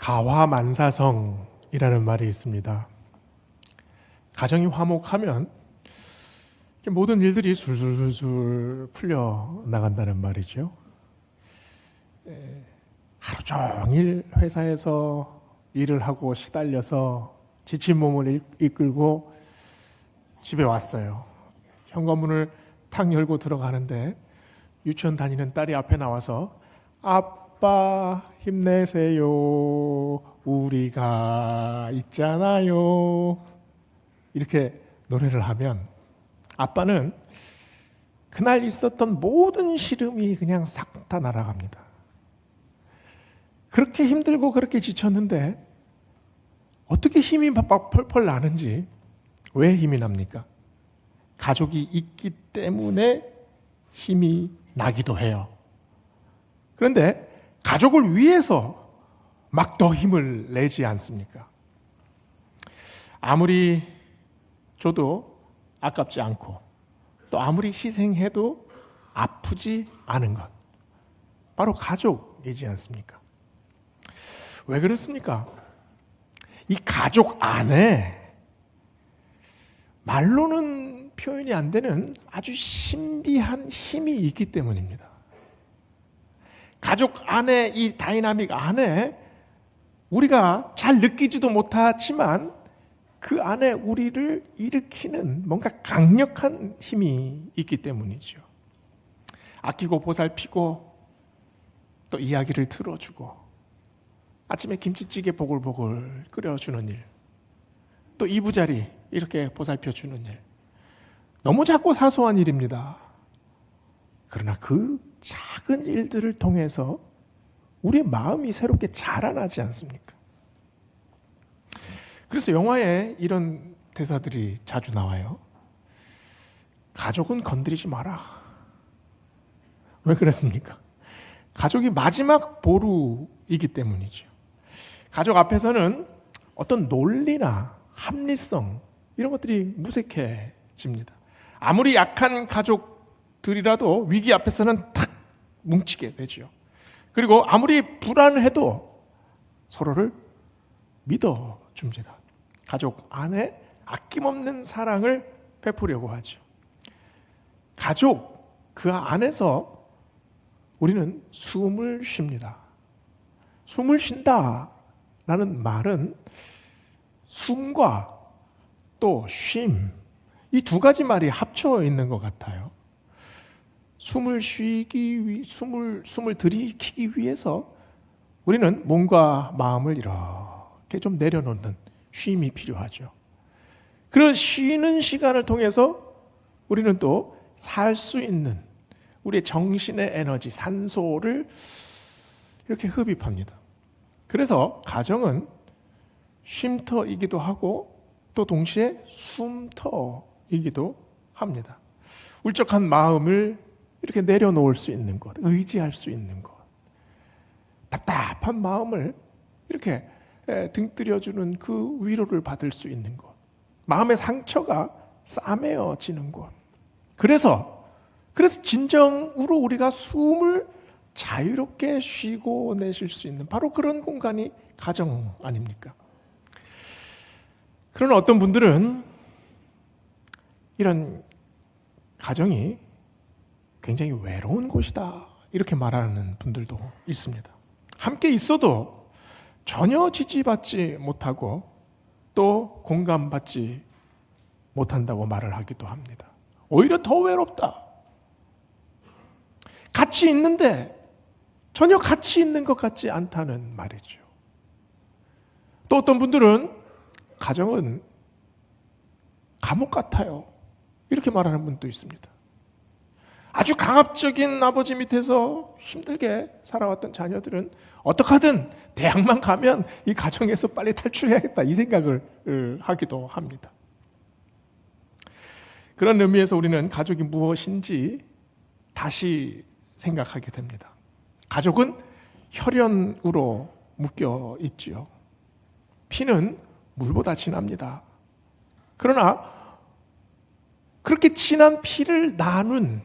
가화만사성이라는 말이 있습니다. 가정이 화목하면 모든 일들이 술술술술 풀려 나간다는 말이죠. 하루 종일 회사에서 일을 하고 시달려서 지친 몸을 이끌고 집에 왔어요. 현관문을 탁 열고 들어가는데 유치원 다니는 딸이 앞에 나와서 아빠 힘내세요. 우리가 있잖아요. 이렇게 노래를 하면 아빠는 그날 있었던 모든 시름이 그냥 싹 다 날아갑니다. 그렇게 힘들고 그렇게 지쳤는데 어떻게 힘이 막 펄펄 나는지. 왜 힘이 납니까? 가족이 있기 때문에 힘이 나기도 해요. 그런데 가족을 위해서 막 더 힘을 내지 않습니까? 아무리 줘도 아깝지 않고 또 아무리 희생해도 아프지 않은 것, 바로 가족이지 않습니까? 왜 그렇습니까? 이 가족 안에 말로는 표현이 안 되는 아주 신비한 힘이 있기 때문입니다. 가족 안에, 이 다이나믹 안에 우리가 잘 느끼지도 못하지만 그 안에 우리를 일으키는 뭔가 강력한 힘이 있기 때문이죠. 아끼고 보살피고 또 이야기를 들어주고 아침에 김치찌개 보글보글 끓여주는 일, 또 이부자리 이렇게 보살펴주는 일, 너무 작고 사소한 일입니다. 그러나 그 작은 일들을 통해서 우리의 마음이 새롭게 자라나지 않습니까? 그래서 영화에 이런 대사들이 자주 나와요. 가족은 건드리지 마라. 왜 그랬습니까? 가족이 마지막 보루이기 때문이죠. 가족 앞에서는 어떤 논리나 합리성 이런 것들이 무색해집니다. 아무리 약한 가족들이라도 위기 앞에서는 탁 뭉치게 되죠. 그리고 아무리 불안해도 서로를 믿어줍니다. 가족 안에 아낌없는 사랑을 베푸려고 하죠. 가족 그 안에서 우리는 숨을 쉽니다. 숨을 쉰다라는 말은 숨과 또 쉼, 이 두 가지 말이 합쳐 있는 것 같아요. 숨을 들이키기 위해서 우리는 몸과 마음을 이렇게 좀 내려놓는 쉼이 필요하죠. 그런 쉬는 시간을 통해서 우리는 또 살 수 있는 우리의 정신의 에너지, 산소를 이렇게 흡입합니다. 그래서 가정은 쉼터이기도 하고 또 동시에 숨터이기도 합니다. 울적한 마음을 이렇게 내려놓을 수 있는 것, 의지할 수 있는 것, 답답한 마음을 이렇게 등뜨려주는 그 위로를 받을 수 있는 것, 마음의 상처가 싸매어지는 것. 그래서 진정으로 우리가 숨을 자유롭게 쉬고 내쉴 수 있는 바로 그런 공간이 가정 아닙니까? 그러나 어떤 분들은 이런 가정이 굉장히 외로운 곳이다 이렇게 말하는 분들도 있습니다. 함께 있어도 전혀 지지받지 못하고 또 공감받지 못한다고 말을 하기도 합니다. 오히려 더 외롭다. 같이 있는데 전혀 같이 있는 것 같지 않다는 말이죠. 또 어떤 분들은 가정은 감옥 같아요. 이렇게 말하는 분도 있습니다. 아주 강압적인 아버지 밑에서 힘들게 살아왔던 자녀들은 어떻게든 대학만 가면 이 가정에서 빨리 탈출해야겠다 이 생각을 하기도 합니다. 그런 의미에서 우리는 가족이 무엇인지 다시 생각하게 됩니다. 가족은 혈연으로 묶여 있지요. 피는 물보다 진합니다. 그러나 그렇게 진한 피를 나눈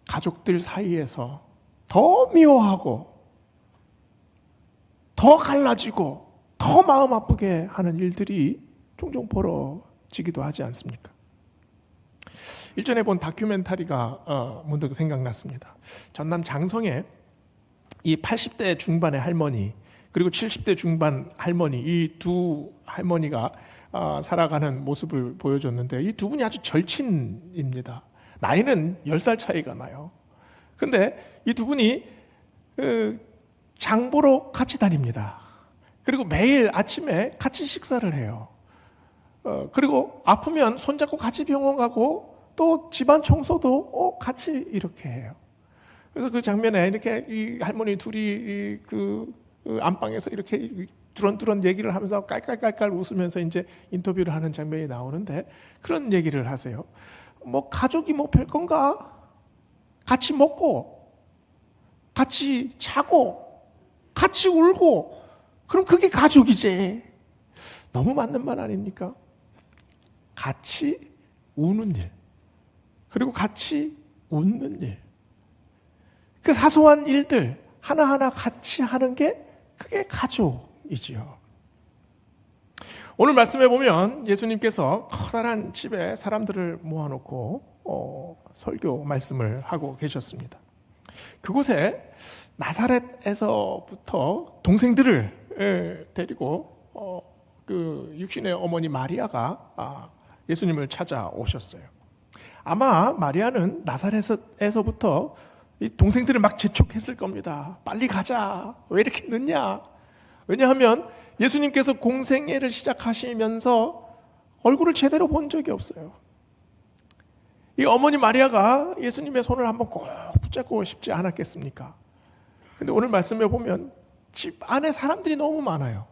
가족들 사이에서 더 미워하고 더 갈라지고 더 마음 아프게 하는 일들이 종종 벌어지기도 하지 않습니까? 일전에 본 다큐멘터리가 문득 생각났습니다. 전남 장성에 이 80대 중반의 할머니 그리고 70대 중반 할머니, 이 두 할머니가 살아가는 모습을 보여줬는데 이 두 분이 아주 절친입니다. 나이는 10살 차이가 나요. 그런데 이 두 분이 장 보러 같이 다닙니다. 그리고 매일 아침에 같이 식사를 해요. 그리고 아프면 손잡고 같이 병원 가고 또 집안 청소도 같이 이렇게 해요. 그래서 그 장면에 이렇게 이 할머니 둘이 그 안방에서 이렇게 두런두런 얘기를 하면서 깔깔깔깔 웃으면서 이제 인터뷰를 하는 장면이 나오는데 그런 얘기를 하세요. 뭐 가족이 뭐 별건가? 같이 먹고, 같이 자고, 같이 울고, 그럼 그게 가족이지. 너무 맞는 말 아닙니까? 같이 우는 일, 그리고 같이 웃는 일. 그 사소한 일들 하나하나 같이 하는 게 그게 가족이지요. 오늘 말씀해 보면 예수님께서 커다란 집에 사람들을 모아놓고 설교 말씀을 하고 계셨습니다. 그곳에 나사렛에서부터 동생들을 데리고 그 육신의 어머니 마리아가 예수님을 찾아오셨어요. 아마 마리아는 나사렛에서부터 이 동생들을 막 재촉했을 겁니다. 빨리 가자. 왜 이렇게 늦냐? 왜냐하면 예수님께서 공생애를 시작하시면서 얼굴을 제대로 본 적이 없어요. 이 어머니 마리아가 예수님의 손을 한번 꼭 붙잡고 싶지 않았겠습니까? 근데 오늘 말씀에 보면 집 안에 사람들이 너무 많아요.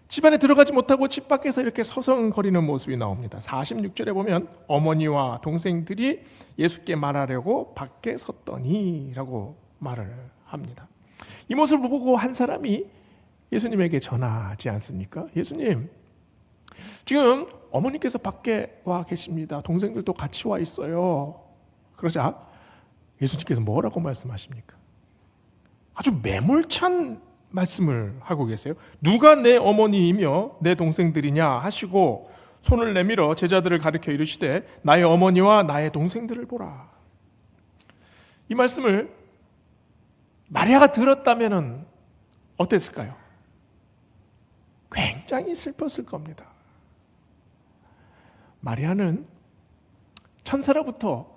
집 안에 들어가지 못하고 집 밖에서 이렇게 서성거리는 모습이 나옵니다. 46절에 보면 어머니와 동생들이 예수께 말하려고 밖에 섰더니 라고 말을 합니다. 이 모습을 보고 한 사람이 예수님에게 전하지 않습니까? 예수님, 지금 어머니께서 밖에 와 계십니다. 동생들도 같이 와 있어요. 그러자 예수님께서 뭐라고 말씀하십니까? 아주 매몰찬 말씀을 하고 계세요. 누가 내 어머니이며 내 동생들이냐 하시고 손을 내밀어 제자들을 가리켜 이르시되 나의 어머니와 나의 동생들을 보라. 이 말씀을 마리아가 들었다면 어땠을까요? 굉장히 슬펐을 겁니다. 마리아는 천사로부터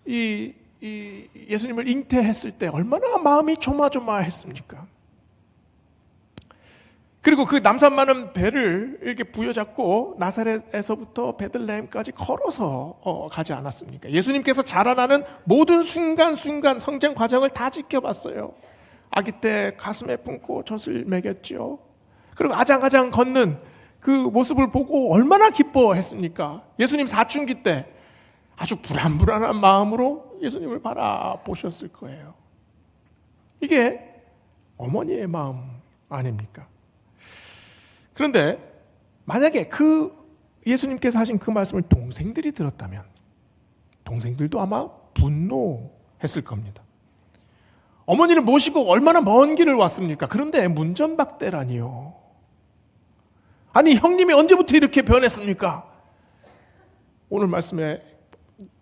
이 예수님을 잉태했을 때 얼마나 마음이 조마조마했습니까? 그리고 그 남산 많은 배를 이렇게 부여잡고 나사렛에서부터 베들레헴까지 걸어서 가지 않았습니까? 예수님께서 자라나는 모든 순간순간 성장 과정을 다 지켜봤어요. 아기 때 가슴에 품고 젖을 먹였죠. 그리고 아장아장 걷는 그 모습을 보고 얼마나 기뻐했습니까? 예수님 사춘기 때 아주 불안불안한 마음으로 예수님을 바라보셨을 거예요. 이게 어머니의 마음 아닙니까? 그런데 만약에 그 예수님께서 하신 그 말씀을 동생들이 들었다면 동생들도 아마 분노했을 겁니다. 어머니를 모시고 얼마나 먼 길을 왔습니까? 그런데 문전박대라니요. 아니 형님이 언제부터 이렇게 변했습니까? 오늘 말씀에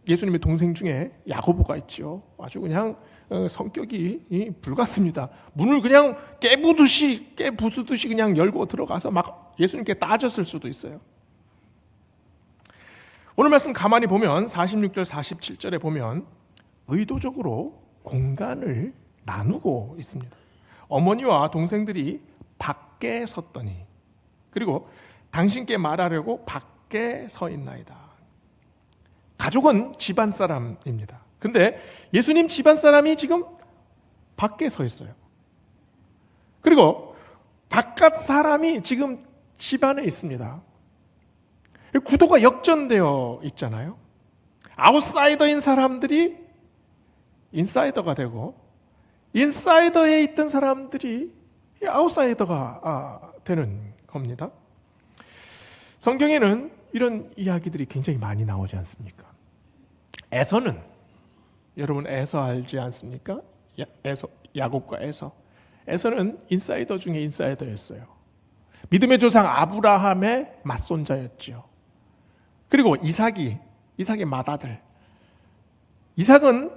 예수님의 동생 중에 야고보가 있죠. 아주 그냥 성격이 불같습니다. 문을 그냥 깨부수듯이 그냥 열고 들어가서 막 예수님께 따졌을 수도 있어요. 오늘 말씀 가만히 보면 46절 47절에 보면 의도적으로 공간을 나누고 있습니다. 어머니와 동생들이 밖에 섰더니 그리고 당신께 말하려고 밖에 서 있나이다. 가족은 집안 사람입니다. 그런데 예수님 집안 사람이 지금 밖에 서 있어요. 그리고 바깥 사람이 지금 집 안에 있습니다. 구도가 역전되어 있잖아요. 아웃사이더인 사람들이 인사이더가 되고 인사이더에 있던 사람들이 아웃사이더가 되는 겁니다. 성경에는 이런 이야기들이 굉장히 많이 나오지 않습니까? 에서는 여러분 에서 알지 않습니까? 야곱과 에서. 에서는 인사이더 중에 인사이더였어요. 믿음의 조상 아브라함의 맞손자였죠. 그리고 이삭의 맏아들. 이삭은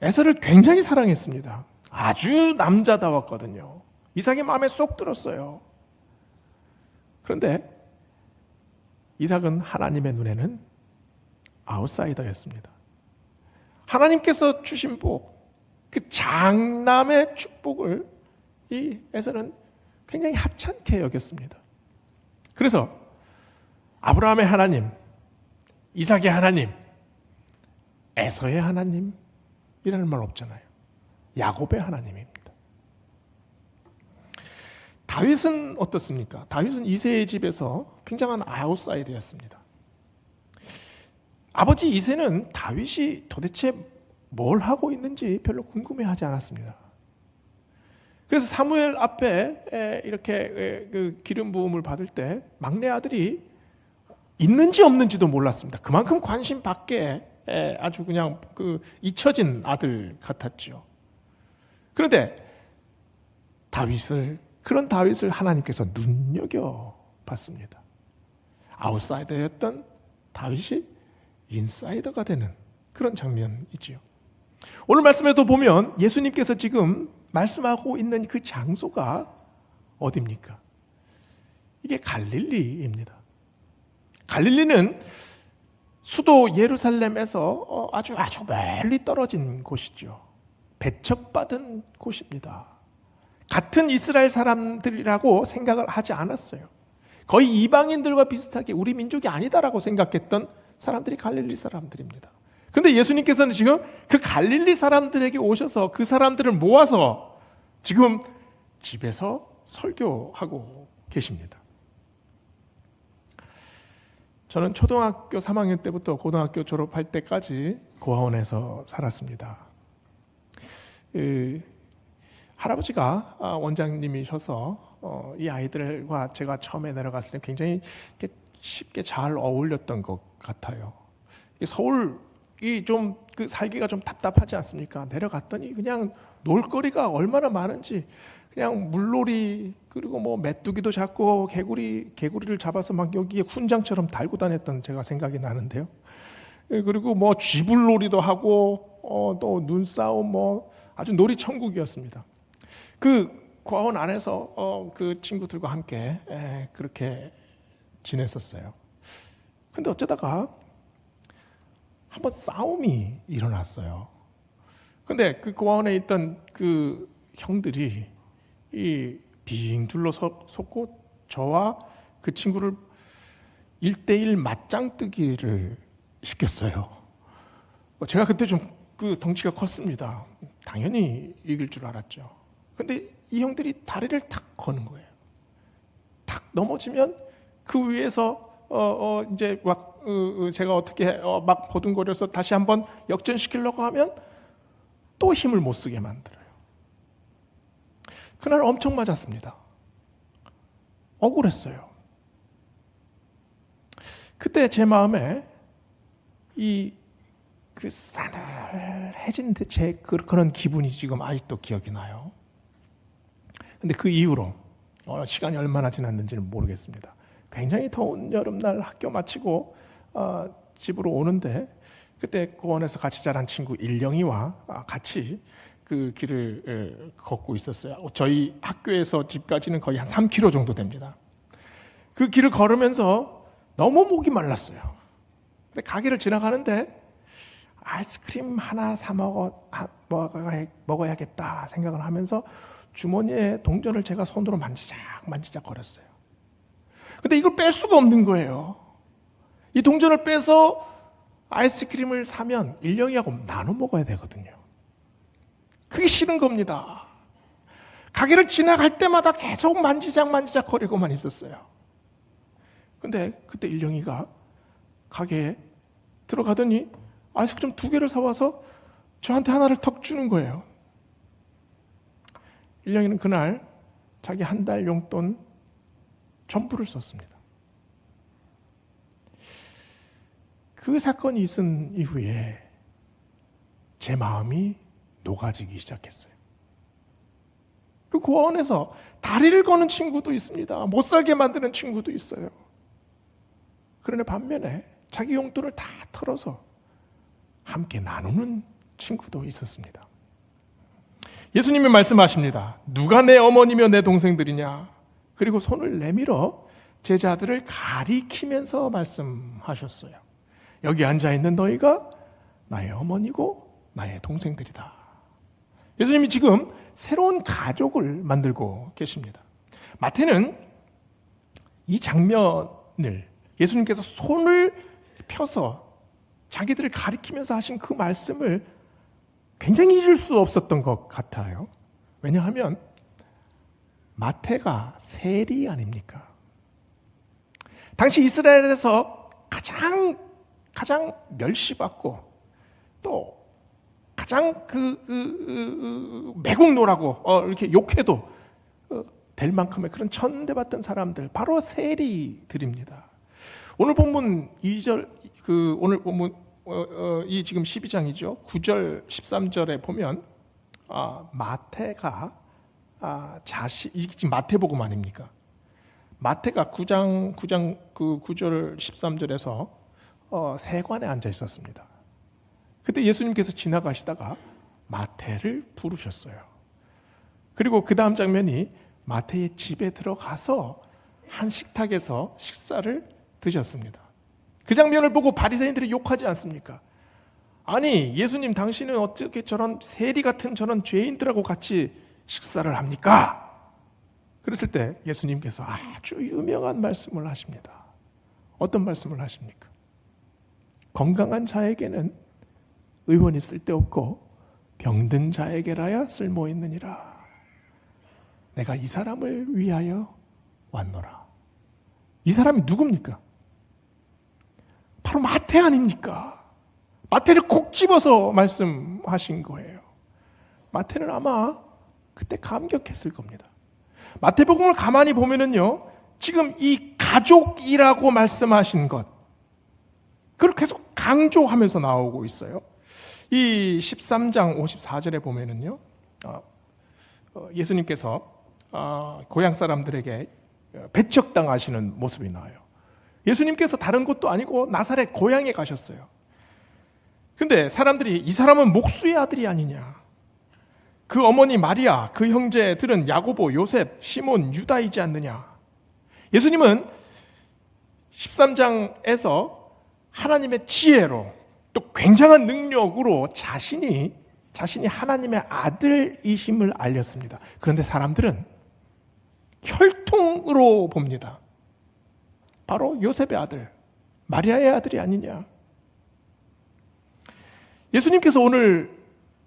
에서를 굉장히 사랑했습니다. 아주 남자다웠거든요. 이삭의 마음에 쏙 들었어요. 그런데 이삭은 하나님의 눈에는 아웃사이더였습니다. 하나님께서 주신 복, 그 장남의 축복을 이 에서는 굉장히 하찮게 여겼습니다. 그래서 아브라함의 하나님, 이삭의 하나님, 에서의 하나님이라는 말 없잖아요. 야곱의 하나님입니다. 다윗은 어떻습니까? 다윗은 이새의 집에서 굉장한 아웃사이더였습니다. 아버지 이새는 다윗이 도대체 뭘 하고 있는지 별로 궁금해하지 않았습니다. 그래서 사무엘 앞에 이렇게 그 기름 부음을 받을 때 막내 아들이 있는지 없는지도 몰랐습니다. 그만큼 관심 밖에 아주 그냥 그 잊혀진 아들 같았죠. 그런데 그런 다윗을 하나님께서 눈여겨 봤습니다. 아웃사이더였던 다윗이 인사이더가 되는 그런 장면이지요. 오늘 말씀에도 보면 예수님께서 지금 말씀하고 있는 그 장소가 어디입니까? 이게 갈릴리입니다. 갈릴리는 수도 예루살렘에서 아주 멀리 떨어진 곳이죠. 배척받은 곳입니다. 같은 이스라엘 사람들이라고 생각을 하지 않았어요. 거의 이방인들과 비슷하게 우리 민족이 아니다라고 생각했던 사람들이 갈릴리 사람들입니다. 그런데 예수님께서는 지금 그 갈릴리 사람들에게 오셔서 그 사람들을 모아서 지금 집에서 설교하고 계십니다. 저는 초등학교 3학년 때부터 고등학교 졸업할 때까지 고아원에서 살았습니다. 할아버지가 원장님이셔서 이 아이들과 제가 처음에 내려갔을 때 굉장히 쉽게 잘 어울렸던 것 같아요. 서울이 좀 그 살기가 좀 답답하지 않습니까? 내려갔더니 그냥 놀거리가 얼마나 많은지 그냥 물놀이 그리고 뭐 메뚜기도 잡고 개구리를 잡아서 막 여기에 훈장처럼 달고 다녔던 제가 생각이 나는데요. 그리고 뭐 쥐불놀이도 하고 또 눈싸움 뭐 아주 놀이 천국이었습니다. 그 고아원 안에서 그 친구들과 함께 그렇게 지냈었어요. 근데 어쩌다가 한번 싸움이 일어났어요. 근데 그 고아원에 있던 그 형들이 빙 둘러섰고 저와 그 친구를 1대1 맞짱뜨기를 시켰어요. 제가 그때 좀 그 덩치가 컸습니다. 당연히 이길 줄 알았죠. 근데 이 형들이 다리를 탁 거는 거예요. 탁 넘어지면 그 위에서 이제 막 제가 어떻게 막 보둥거려서 다시 한번 역전시키려고 하면 또 힘을 못 쓰게 만들어요. 그날 엄청 맞았습니다. 억울했어요. 그때 제 마음에 그 싸늘해진 그런 기분이 지금 아직도 기억이 나요. 근데 그 이후로 시간이 얼마나 지났는지는 모르겠습니다. 굉장히 더운 여름날 학교 마치고 집으로 오는데 그때 고원에서 같이 자란 친구 일령이와 같이 그 길을 걷고 있었어요. 저희 학교에서 집까지는 거의 한 3km 정도 됩니다. 그 길을 걸으면서 너무 목이 말랐어요. 근데 가게를 지나가는데 아이스크림 하나 사 먹어야겠다 생각을 하면서 주머니에 동전을 제가 손으로 만지작 거렸어요. 근데 이걸 뺄 수가 없는 거예요. 이 동전을 빼서 아이스크림을 사면 일령이하고 나눠 먹어야 되거든요. 그게 싫은 겁니다. 가게를 지나갈 때마다 계속 만지작 거리고만 있었어요. 근데 그때 일령이가 가게에 들어가더니 아이스크림 2개를 사와서 저한테 하나를 턱 주는 거예요. 일령이는 그날 자기 한 달 용돈 전부를 썼습니다. 그 사건이 있은 이후에 제 마음이 녹아지기 시작했어요. 그 고아원에서 다리를 거는 친구도 있습니다. 못 살게 만드는 친구도 있어요. 그러나 반면에 자기 용돈을 다 털어서 함께 나누는 친구도 있었습니다. 예수님이 말씀하십니다. 누가 내 어머니며 내 동생들이냐? 그리고 손을 내밀어 제자들을 가리키면서 말씀하셨어요. 여기 앉아있는 너희가 나의 어머니고 나의 동생들이다. 예수님이 지금 새로운 가족을 만들고 계십니다. 마태는 이 장면을 예수님께서 손을 펴서 자기들을 가리키면서 하신 그 말씀을 굉장히 잊을 수 없었던 것 같아요. 왜냐하면 마태가 세리 아닙니까? 당시 이스라엘에서 가장 멸시받고 또 가장 매국노라고 이렇게 욕해도 될 만큼의 그런 천대받던 사람들, 바로 세리들입니다. 오늘 본문 2절, 오늘 본문 이 지금 12장이죠. 9절, 13절에 보면 마태가 이 지금 마태복음 아닙니까? 마태가 9장 9절 13절에서 세관에 앉아 있었습니다. 그때 예수님께서 지나가시다가 마태를 부르셨어요. 그리고 그 다음 장면이 마태의 집에 들어가서 한 식탁에서 식사를 드셨습니다. 그 장면을 보고 바리새인들이 욕하지 않습니까? 아니, 예수님 당신은 어떻게 저런 세리 같은 저런 죄인들하고 같이 식사를 합니까? 그랬을 때 예수님께서 아주 유명한 말씀을 하십니다. 어떤 말씀을 하십니까? 건강한 자에게는 의원이 쓸데없고 병든 자에게라야 쓸모있느니라. 내가 이 사람을 위하여 왔노라. 이 사람이 누굽니까? 바로 마태 아닙니까? 마태를 콕 집어서 말씀하신 거예요. 마태는 아마 그때 감격했을 겁니다. 마태복음을 가만히 보면은요, 지금 이 가족이라고 말씀하신 것, 그걸 계속 강조하면서 나오고 있어요. 이 13장 54절에 보면은요, 예수님께서 고향 사람들에게 배척당하시는 모습이 나와요. 예수님께서 다른 곳도 아니고 나사렛 고향에 가셨어요. 근데 사람들이 이 사람은 목수의 아들이 아니냐, 그 어머니 마리아, 그 형제들은 야고보, 요셉, 시몬, 유다이지 않느냐. 예수님은 13장에서 하나님의 지혜로 또 굉장한 능력으로 자신이 하나님의 아들이심을 알렸습니다. 그런데 사람들은 혈통으로 봅니다. 바로 요셉의 아들, 마리아의 아들이 아니냐. 예수님께서 오늘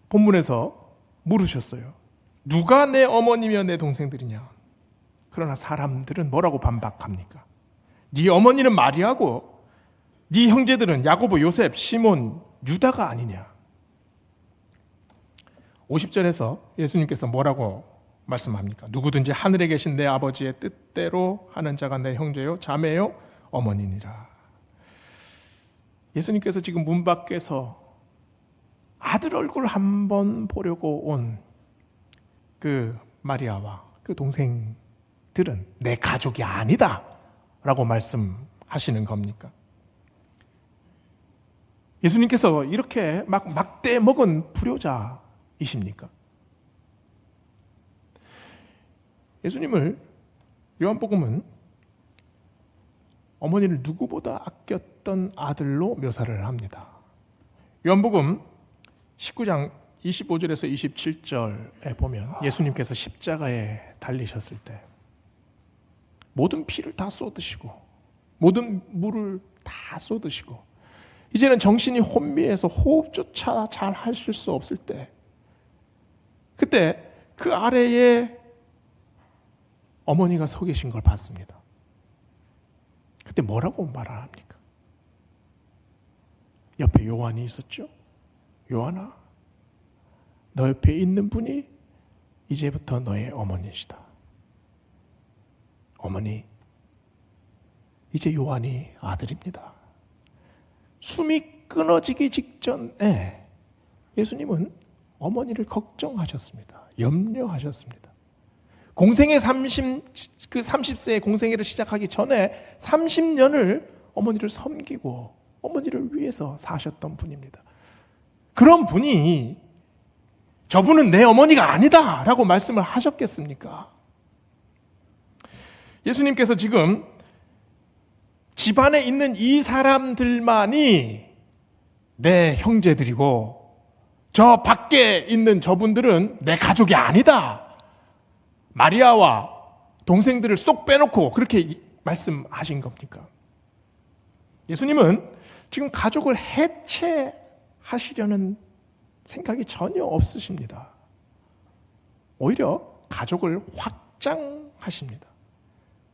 본문에서 물으셨어요. 누가 내 어머니며 내 동생들이냐. 그러나 사람들은 뭐라고 반박합니까? 네 어머니는 마리아고 네 형제들은 야고보, 요셉, 시몬, 유다가 아니냐. 50절에서 예수님께서 뭐라고 말씀합니까? 누구든지 하늘에 계신 내 아버지의 뜻대로 하는 자가 내 형제요, 자매요, 어머니니라. 예수님께서 지금 문 밖에서 아들 얼굴 한번 보려고 온 그 마리아와 그 동생들은 내 가족이 아니다 라고 말씀하시는 겁니까? 예수님께서 이렇게 막대 먹은 불효자이십니까? 예수님을 요한복음은 어머니를 누구보다 아꼈던 아들로 묘사를 합니다. 요한복음 19장 25절에서 27절에 보면 예수님께서 십자가에 달리셨을 때 모든 피를 다 쏟으시고 모든 물을 다 쏟으시고 이제는 정신이 혼미해서 호흡조차 잘 하실 수 없을 때, 그때 그 아래에 어머니가 서 계신 걸 봤습니다. 그때 뭐라고 말을 합니까? 옆에 요한이 있었죠. 요한아, 너 옆에 있는 분이 이제부터 너의 어머니시다. 어머니, 이제 요한이 아들입니다. 숨이 끊어지기 직전에 예수님은 어머니를 걱정하셨습니다. 염려하셨습니다. 공생애 30세의 공생애를 시작하기 전에 30년을 어머니를 섬기고 어머니를 위해서 사셨던 분입니다. 그런 분이 저분은 내 어머니가 아니다 라고 말씀을 하셨겠습니까? 예수님께서 지금 집안에 있는 이 사람들만이 내 형제들이고 저 밖에 있는 저분들은 내 가족이 아니다. 마리아와 동생들을 쏙 빼놓고 그렇게 말씀하신 겁니까? 예수님은 지금 가족을 해체하시려는 생각이 전혀 없으십니다. 오히려 가족을 확장하십니다.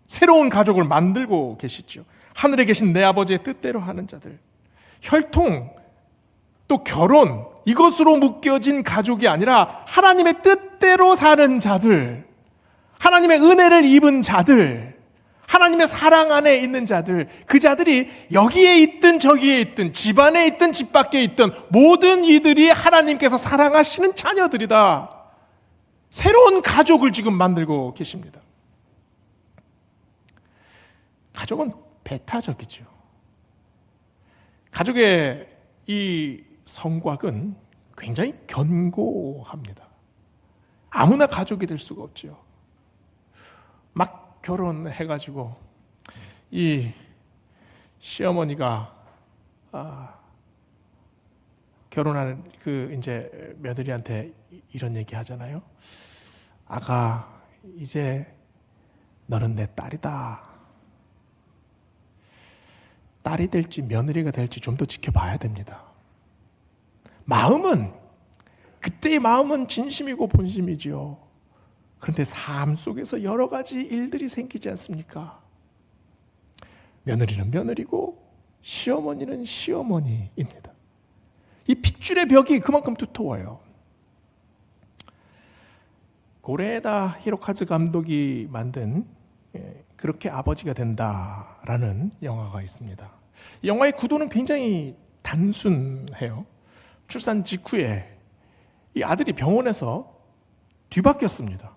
새로운 가족을 만들고 계시죠. 하늘에 계신 내 아버지의 뜻대로 하는 자들, 혈통, 또 결혼, 이것으로 묶여진 가족이 아니라 하나님의 뜻대로 사는 자들, 하나님의 은혜를 입은 자들, 하나님의 사랑 안에 있는 자들, 그 자들이 여기에 있든 저기에 있든 집 안에 있든 집 밖에 있든 모든 이들이 하나님께서 사랑하시는 자녀들이다. 새로운 가족을 지금 만들고 계십니다. 가족은 배타적이죠. 가족의 이 성곽은 굉장히 견고합니다. 아무나 가족이 될 수가 없죠. 막 결혼해가지고 이 시어머니가 결혼하는 그 이제 며느리한테 이런 얘기 하잖아요. 아가, 이제 너는 내 딸이다. 딸이 될지 며느리가 될지 좀 더 지켜봐야 됩니다. 마음은, 그때의 마음은 진심이고 본심이지요. 그런데 삶 속에서 여러 가지 일들이 생기지 않습니까? 며느리는 며느리고 시어머니는 시어머니입니다. 이 핏줄의 벽이 그만큼 두터워요. 고레에다 히로카즈 감독이 만든 그렇게 아버지가 된다라는 영화가 있습니다. 이 영화의 구도는 굉장히 단순해요. 출산 직후에 이 아들이 병원에서 뒤바뀌었습니다.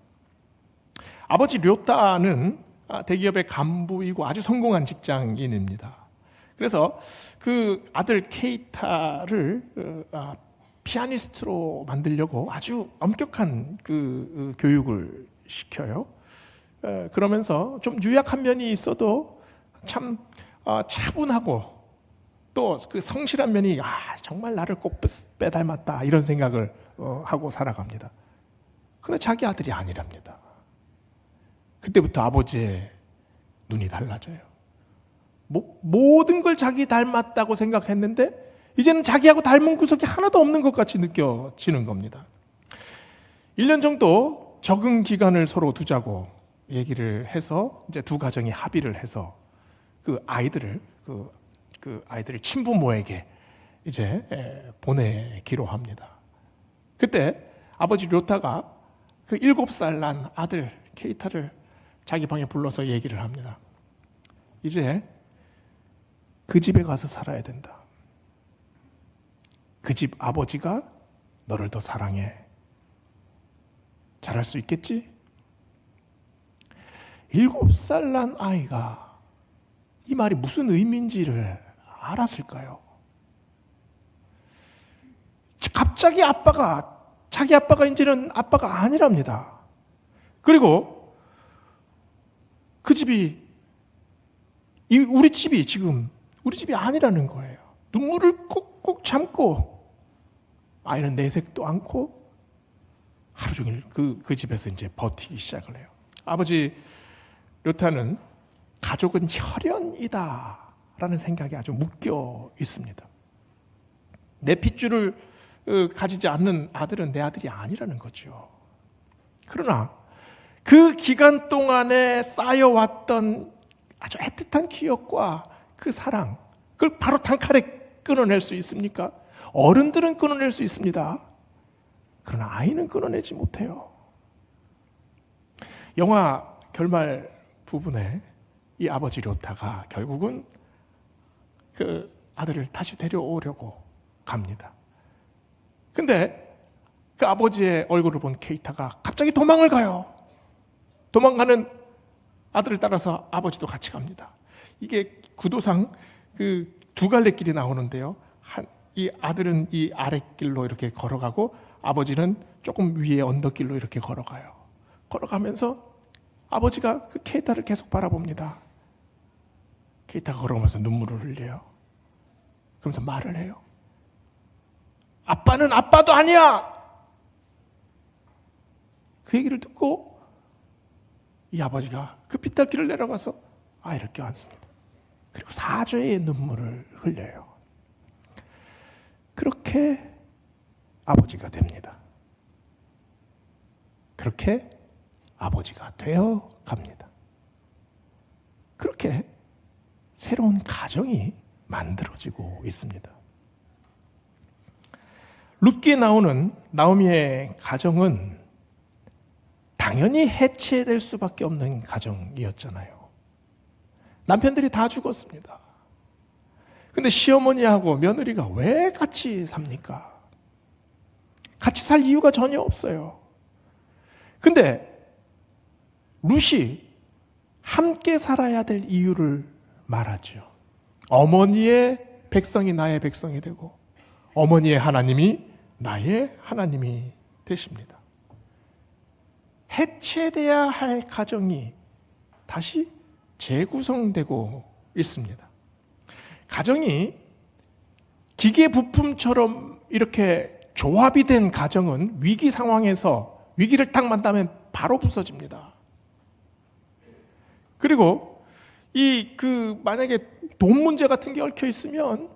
아버지 료타는 대기업의 간부이고 아주 성공한 직장인입니다. 그래서 그 아들 케이타를 피아니스트로 만들려고 아주 엄격한 그 교육을 시켜요. 그러면서 좀 유약한 면이 있어도 참 차분하고 또 그 성실한 면이 정말 나를 꼭 빼닮았다 이런 생각을 하고 살아갑니다. 그런데 자기 아들이 아니랍니다. 그때부터 아버지의 눈이 달라져요. 모든 걸 자기 닮았다고 생각했는데 이제는 자기하고 닮은 구석이 하나도 없는 것 같이 느껴지는 겁니다. 1년 정도 적응 기간을 서로 두자고 얘기를 해서 이제 두 가정이 합의를 해서 그 아이들을 친부모에게 이제 보내기로 합니다. 그때 아버지 료타가 그 7살 난 아들 케이타를 자기 방에 불러서 얘기를 합니다. 이제 그 집에 가서 살아야 된다. 그 집 아버지가 너를 더 사랑해. 잘할 수 있겠지? 7살 난 아이가 이 말이 무슨 의미인지를 알았을까요? 갑자기 자기 아빠가 이제는 아빠가 아니랍니다. 그리고 그 집이 우리 집이 아니라는 거예요. 눈물을 꾹꾹 참고 아이는 내색도 않고 하루 종일 그 집에서 이제 버티기 시작을 해요. 아버지 료타는 가족은 혈연이다 라는 생각이 아주 묶여 있습니다. 내 핏줄을 가지지 않는 아들은 내 아들이 아니라는 거죠. 그러나 그 기간 동안에 쌓여왔던 아주 애틋한 기억과 그 사랑, 그걸 바로 단칼에 끊어낼 수 있습니까? 어른들은 끊어낼 수 있습니다. 그러나 아이는 끊어내지 못해요. 영화 결말 부분에 이 아버지 료타가 결국은 그 아들을 다시 데려오려고 갑니다. 근데 그 아버지의 얼굴을 본 케이타가 갑자기 도망을 가요. 도망가는 아들을 따라서 아버지도 같이 갑니다. 이게 구도상 그 두 갈래 길이 나오는데요. 이 아들은 이 아랫길로 이렇게 걸어가고 아버지는 조금 위에 언덕길로 이렇게 걸어가요. 걸어가면서 아버지가 그 케이타를 계속 바라봅니다. 케이타가 걸어가면서 눈물을 흘려요. 그러면서 말을 해요. 아빠는 아빠도 아니야! 그 얘기를 듣고 이 아버지가 그 빗길을 내려가서 아이를 껴안습니다. 그리고 사죄의 눈물을 흘려요. 그렇게 아버지가 됩니다. 그렇게 아버지가 되어 갑니다. 그렇게 새로운 가정이 만들어지고 있습니다. 룻기에 나오는 나오미의 가정은 당연히 해체될 수밖에 없는 가정이었잖아요. 남편들이 다 죽었습니다. 근데 시어머니하고 며느리가 왜 같이 삽니까? 같이 살 이유가 전혀 없어요. 근데 룻이 함께 살아야 될 이유를 말하죠. 어머니의 백성이 나의 백성이 되고 어머니의 하나님이 나의 하나님이 되십니다. 해체돼야 할 가정이 다시 재구성되고 있습니다. 가정이 기계 부품처럼 이렇게 조합이 된 가정은 위기 상황에서 위기를 딱 만나면 바로 부서집니다. 그리고 만약에 돈 문제 같은 게 얽혀 있으면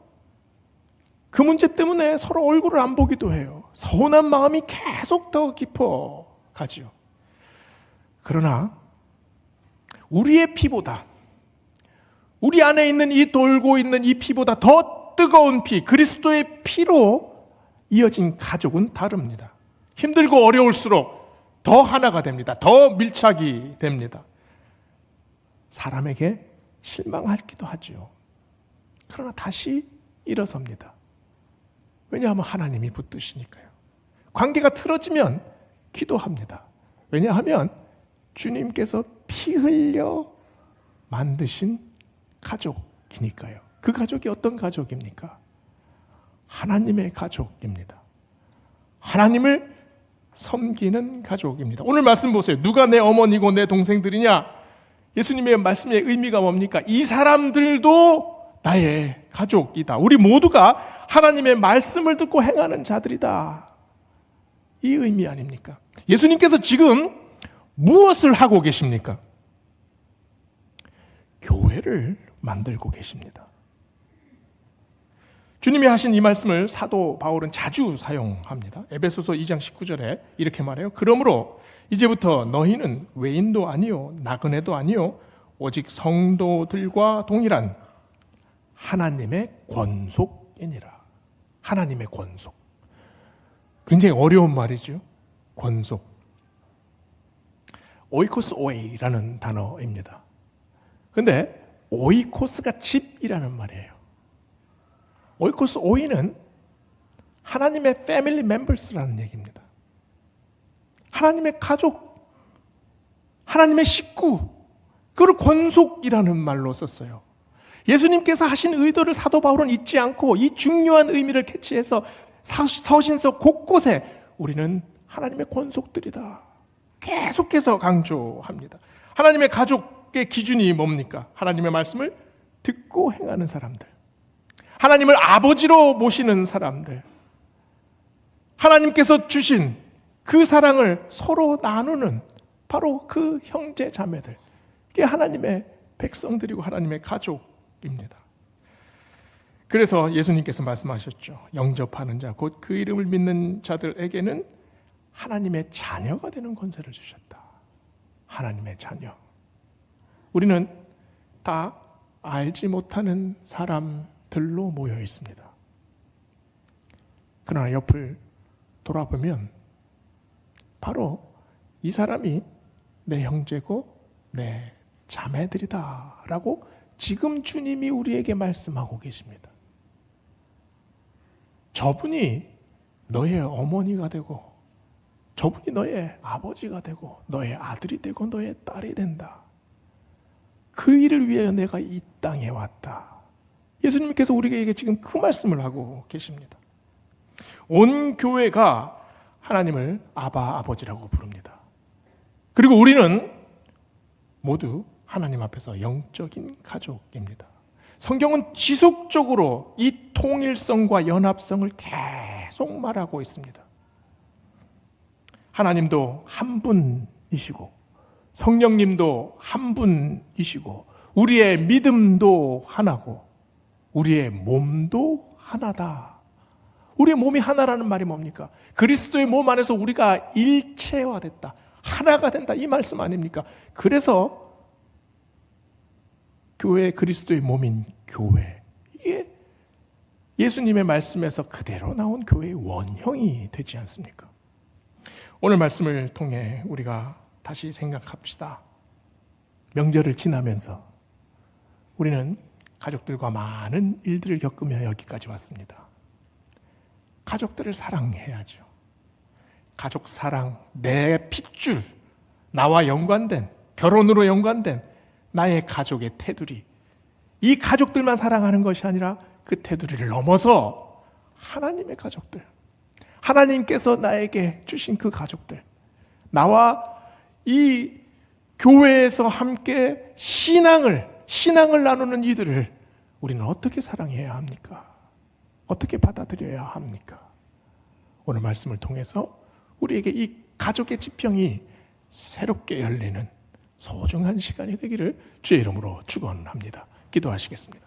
그 문제 때문에 서로 얼굴을 안 보기도 해요. 서운한 마음이 계속 더 깊어 가지요. 그러나 우리의 피보다, 우리 안에 있는 이 돌고 있는 이 피보다 더 뜨거운 피, 그리스도의 피로 이어진 가족은 다릅니다. 힘들고 어려울수록 더 하나가 됩니다. 더 밀착이 됩니다. 사람에게 실망하기도 하죠. 그러나 다시 일어섭니다. 왜냐하면 하나님이 붙드시니까요. 관계가 틀어지면 기도합니다. 왜냐하면 주님께서 피 흘려 만드신 가족이니까요. 그 가족이 어떤 가족입니까? 하나님의 가족입니다. 하나님을 섬기는 가족입니다. 오늘 말씀 보세요. 누가 내 어머니고 내 동생들이냐? 예수님의 말씀의 의미가 뭡니까? 이 사람들도 나의 가족이다. 우리 모두가 하나님의 말씀을 듣고 행하는 자들이다. 이 의미 아닙니까? 예수님께서 지금 무엇을 하고 계십니까? 교회를 만들고 계십니다. 주님이 하신 이 말씀을 사도 바울은 자주 사용합니다. 에베소서 2장 19절에 이렇게 말해요. 그러므로 이제부터 너희는 외인도 아니요 나그네도 아니요 오직 성도들과 동일한 하나님의 권속이니라. 하나님의 권속. 굉장히 어려운 말이죠. 권속. 오이코스 오이라는 단어입니다. 근데 오이코스가 집이라는 말이에요. 오이코스 오이는 하나님의 패밀리 멤버스라는 얘기입니다. 하나님의 가족, 하나님의 식구, 그걸 권속이라는 말로 썼어요. 예수님께서 하신 의도를 사도 바울은 잊지 않고 이 중요한 의미를 캐치해서 서신서 곳곳에 우리는 하나님의 권속들이다. 계속해서 강조합니다. 하나님의 가족의 기준이 뭡니까? 하나님의 말씀을 듣고 행하는 사람들. 하나님을 아버지로 모시는 사람들. 하나님께서 주신 그 사랑을 서로 나누는 바로 그 형제 자매들. 그게 하나님의 백성들이고 하나님의 가족입니다. 그래서 예수님께서 말씀하셨죠. 영접하는 자, 곧 그 이름을 믿는 자들에게는 하나님의 자녀가 되는 권세를 주셨다. 하나님의 자녀. 우리는 다 알지 못하는 사람들로 모여 있습니다. 그러나 옆을 돌아보면 바로 이 사람이 내 형제고 내 자매들이다 라고 지금 주님이 우리에게 말씀하고 계십니다. 저분이 너의 어머니가 되고 저분이 너의 아버지가 되고 너의 아들이 되고 너의 딸이 된다. 그 일을 위해 내가 이 땅에 왔다. 예수님께서 우리에게 지금 그 말씀을 하고 계십니다. 온 교회가 하나님을 아바 아버지라고 부릅니다. 그리고 우리는 모두 하나님 앞에서 영적인 가족입니다. 성경은 지속적으로 이 통일성과 연합성을 계속 말하고 있습니다. 하나님도 한 분이시고 성령님도 한 분이시고 우리의 믿음도 하나고 우리의 몸도 하나다. 우리의 몸이 하나라는 말이 뭡니까? 그리스도의 몸 안에서 우리가 일체화됐다. 하나가 된다. 이 말씀 아닙니까? 그래서 교회, 그리스도의 몸인 교회, 이게 예수님의 말씀에서 그대로 나온 교회의 원형이 되지 않습니까? 오늘 말씀을 통해 우리가 다시 생각합시다. 명절을 지나면서 우리는 가족들과 많은 일들을 겪으며 여기까지 왔습니다. 가족들을 사랑해야죠. 가족 사랑, 내 핏줄, 나와 연관된, 결혼으로 연관된 나의 가족의 테두리, 이 가족들만 사랑하는 것이 아니라 그 테두리를 넘어서 하나님의 가족들, 하나님께서 나에게 주신 그 가족들, 나와 이 교회에서 함께 신앙을 나누는 이들을 우리는 어떻게 사랑해야 합니까? 어떻게 받아들여야 합니까? 오늘 말씀을 통해서 우리에게 이 가족의 지평이 새롭게 열리는 소중한 시간이 되기를 주의 이름으로 축원합니다. 기도하시겠습니다.